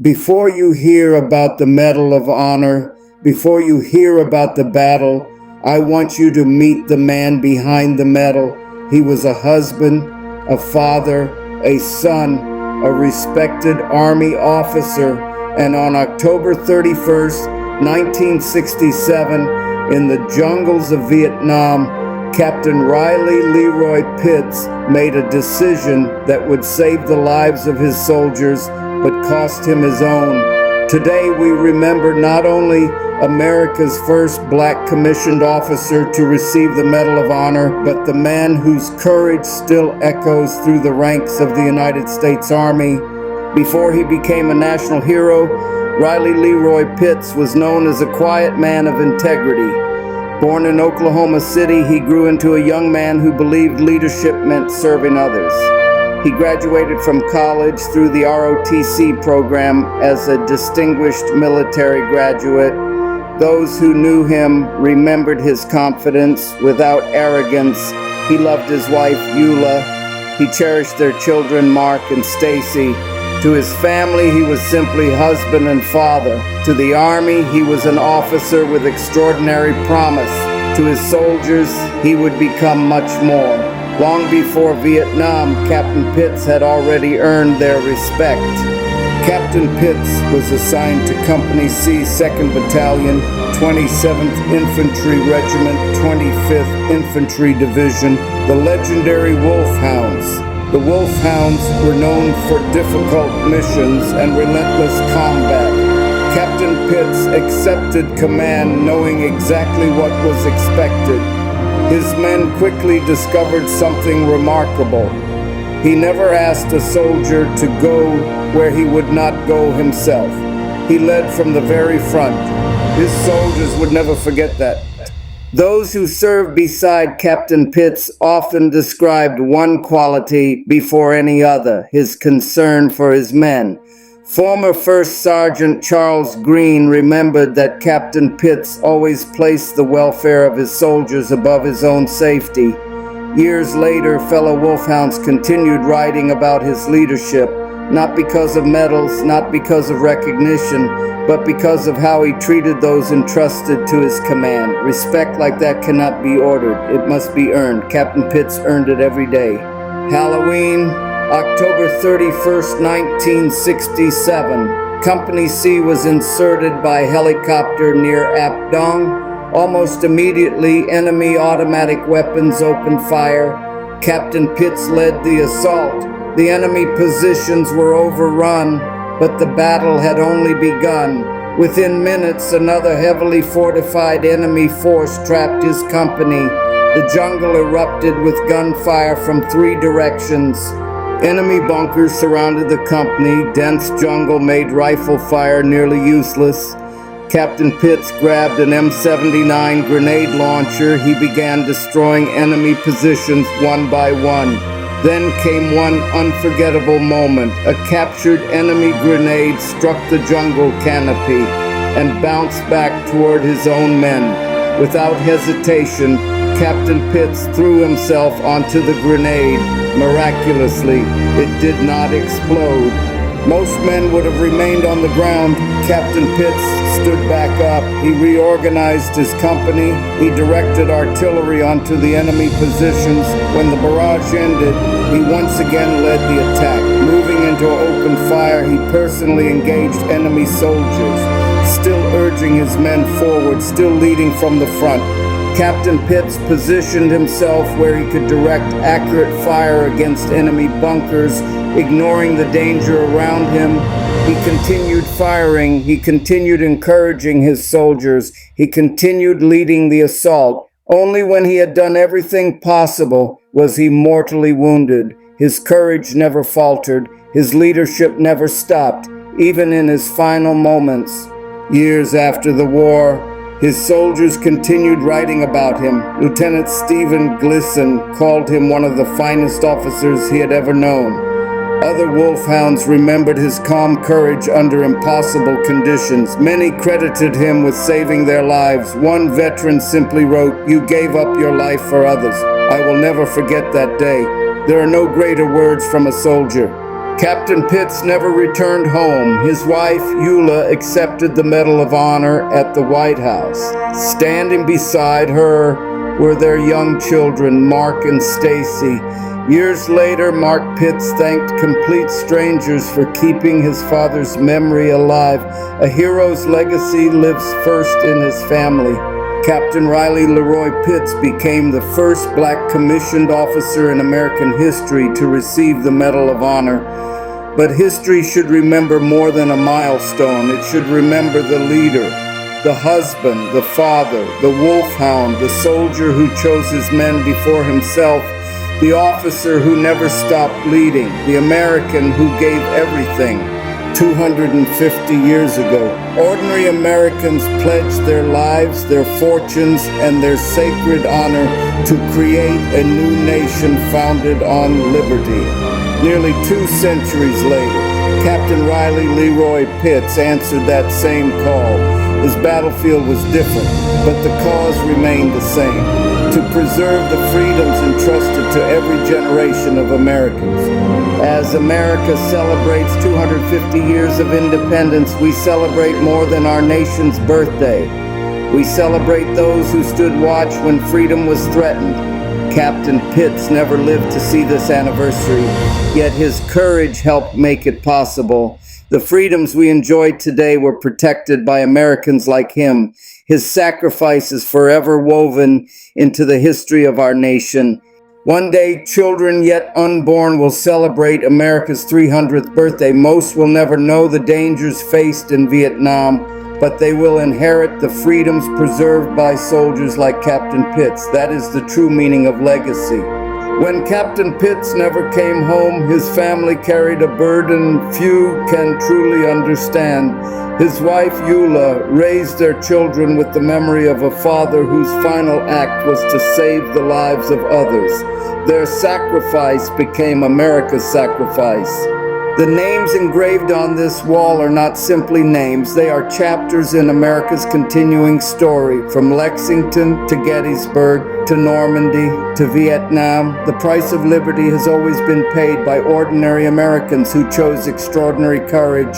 Before you hear about the Medal of Honor, before you hear about the battle, I want you to meet the man behind the medal. He was a husband, a father, a son, a respected Army officer, and on October 31st, 1967, in the jungles of Vietnam, Captain Riley Leroy Pitts made a decision that would save the lives of his soldiers, but cost him his own. Today we remember not only America's first black commissioned officer to receive the Medal of Honor, but the man whose courage still echoes through the ranks of the United States Army. Before he became a national hero, Riley Leroy Pitts was known as a quiet man of integrity. Born in Oklahoma City, he grew into a young man who believed leadership meant serving others. He graduated from college through the ROTC program as a distinguished military graduate. Those who knew him remembered his confidence without arrogance. He loved his wife, Eula. He cherished their children, Mark and Stacy. To his family, he was simply husband and father. To the Army, he was an officer with extraordinary promise. To his soldiers, he would become much more. Long before Vietnam, Captain Pitts had already earned their respect. Captain Pitts was assigned to Company C, 2nd Battalion, 27th Infantry Regiment, 25th Infantry Division, the legendary Wolfhounds. The Wolfhounds were known for difficult missions and relentless combat. Captain Pitts accepted command knowing exactly what was expected. His men quickly discovered something remarkable. He never asked a soldier to go where he would not go himself. He led from the very front. His soldiers would never forget that. Those who served beside Captain Pitts often described one quality before any other: his concern for his men. Former First Sergeant Charles Green remembered that Captain Pitts always placed the welfare of his soldiers above his own safety. Years later, fellow Wolfhounds continued writing about his leadership, not because of medals, not because of recognition, but because of how he treated those entrusted to his command. Respect like that cannot be ordered. It must be earned. Captain Pitts earned it every day. Halloween, October 31st, 1967. Company C was inserted by helicopter near Ap Dong. Almost immediately, enemy automatic weapons opened fire. Captain Pitts led the assault. The enemy positions were overrun, but the battle had only begun. Within minutes, another heavily fortified enemy force trapped his company. The jungle erupted with gunfire from 3 directions. Enemy bunkers surrounded the company. Dense jungle made rifle fire nearly useless. Captain Pitts grabbed an M79 grenade launcher. He began destroying enemy positions one by one. Then came one unforgettable moment. A captured enemy grenade struck the jungle canopy and bounced back toward his own men. Without hesitation, Captain Pitts threw himself onto the grenade. Miraculously, it did not explode. Most men would have remained on the ground. Captain Pitts stood back up. He reorganized his company. He directed artillery onto the enemy positions. When the barrage ended, he once again led the attack. Moving into open fire, he personally engaged enemy soldiers, still urging his men forward, still leading from the front. Captain Pitts positioned himself where he could direct accurate fire against enemy bunkers, ignoring the danger around him. He continued firing. He continued encouraging his soldiers. He continued leading the assault. Only when he had done everything possible was he mortally wounded. His courage never faltered. His leadership never stopped, even in his final moments. Years after the war, his soldiers continued writing about him. Lieutenant Stephen Glisson called him one of the finest officers he had ever known. Other Wolfhounds remembered his calm courage under impossible conditions. Many credited him with saving their lives. One veteran simply wrote, "You gave up your life for others. I will never forget that day." There are no greater words from a soldier. Captain Pitts never returned home. His wife, Eula, accepted the Medal of Honor at the White House. Standing beside her were their young children, Mark and Stacy. Years later, Mark Pitts thanked complete strangers for keeping his father's memory alive. A hero's legacy lives first in his family. Captain Riley Leroy Pitts became the first black commissioned officer in American history to receive the Medal of Honor. But history should remember more than a milestone. It should remember the leader, the husband, the father, the wolfhound, the soldier who chose his men before himself, the officer who never stopped leading, the American who gave everything 250 years ago. Ordinary Americans pledged their lives, their fortunes, and their sacred honor to create a new nation founded on liberty. Nearly 2 centuries later, Captain Riley Leroy Pitts answered that same call. His battlefield was different, but the cause remained the same: to preserve the freedoms entrusted to every generation of Americans. As America celebrates 250 years of independence, we celebrate more than our nation's birthday. We celebrate those who stood watch when freedom was threatened. Captain Pitts never lived to see this anniversary, yet his courage helped make it possible. The freedoms we enjoy today were protected by Americans like him. His sacrifice is forever woven into the history of our nation. One day, children yet unborn will celebrate America's 300th birthday. Most will never know the dangers faced in Vietnam, but they will inherit the freedoms preserved by soldiers like Captain Pitts. That is the true meaning of legacy. When Captain Pitts never came home, his family carried a burden few can truly understand. His wife, Eula, raised their children with the memory of a father whose final act was to save the lives of others. Their sacrifice became America's sacrifice. The names engraved on this wall are not simply names. They are chapters in America's continuing story. From Lexington to Gettysburg to Normandy to Vietnam, the price of liberty has always been paid by ordinary Americans who chose extraordinary courage.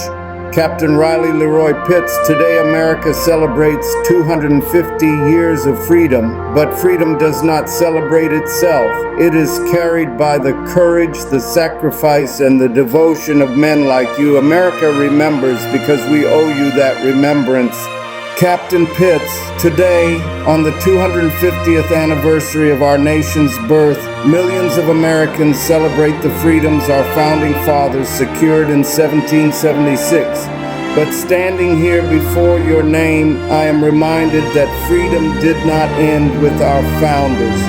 Captain Riley Leroy Pitts, today America celebrates 250 years of freedom, but freedom does not celebrate itself. It is carried by the courage, the sacrifice, and the devotion of men like you. America remembers because we owe you that remembrance. Captain Pitts, today, on the 250th anniversary of our nation's birth, millions of Americans celebrate the freedoms our founding fathers secured in 1776. But standing here before your name, I am reminded that freedom did not end with our founders.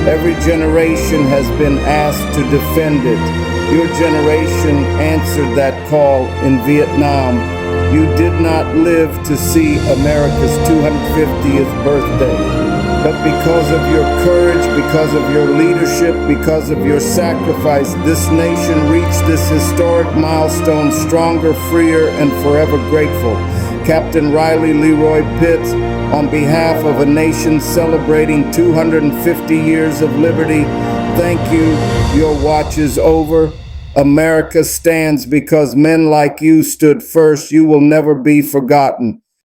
Every generation has been asked to defend it. Your generation answered that call in Vietnam. You did not live to see America's 250th birthday, but because of your courage, because of your leadership, because of your sacrifice, this nation reached this historic milestone stronger, freer, and forever grateful. Captain Riley Leroy Pitts, on behalf of a nation celebrating 250 years of liberty, thank you. Your watch is over. America stands because men like you stood first. You will never be forgotten.